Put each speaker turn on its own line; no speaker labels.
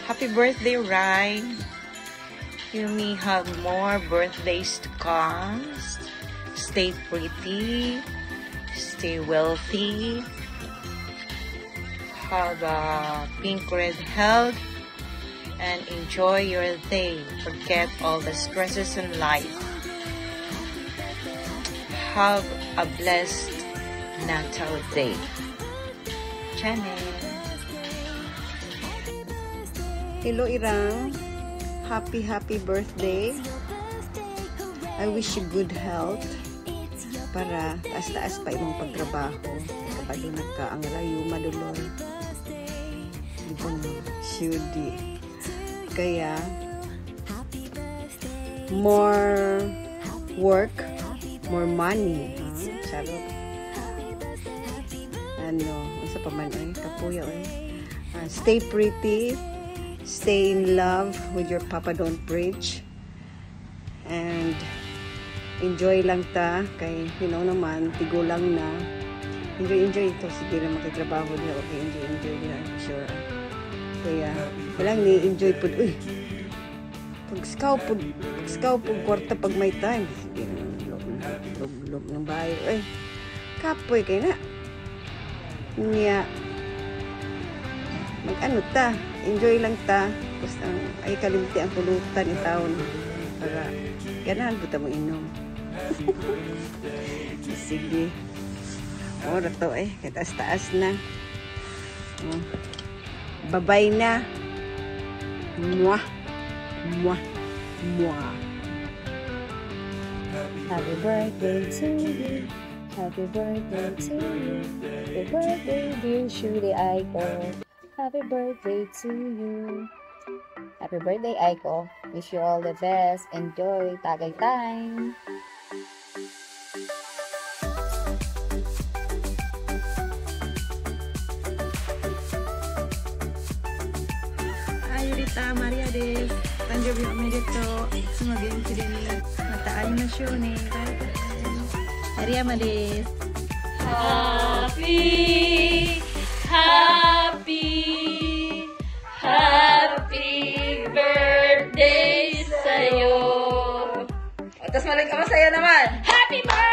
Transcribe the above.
Happy birthday, Rai. You may have more birthdays to come. Stay pretty. Stay wealthy. Have a pink red health. And enjoy your day. Forget all the stresses in life. Have a blessed Natal Day. Janet.
Hello, Irang. Happy birthday. I wish you good health para taas-taas pa imong pagtrabaho. Kapadunag ka ang rayo maduloy. Ito mo, Shudi. Kaya, more work, more money. Charot. Isa pa man kapuya stay pretty. Stay in love with your Papa Don't Preach. And enjoy lang ta. Kay, naman, tigo lang na. Enjoy ito. Sige na makitrabaho niya. Okay, enjoy niya. Sure. Kaya, walang ni-enjoy po. Uy! Pag-scow po, kwarta pag may time. Sige na, loob ng bahay. Uy! Kapoy kayo na. Niya. Mag-ano ta? Enjoy lang ta. Basta ay kalimti ang pulutan ng taon. Para ganahan po ta mo inom. Sige. Ora to kataas-taas na. Babay na. Mwah. Mwah. Mwah.
Happy birthday to you. Happy birthday to you. Happy birthday, dear Shudi Aiko. Happy birthday to you. Happy birthday, Aiko. Wish you all the best. Enjoy Tagay time.
Rita Maria des. Tanjobi omedetou. Itsumo genki de ne. Mata arimashou ne. Mariama des.
Happy birthday sa'yo. Tapos masaya naman. Happy birthday!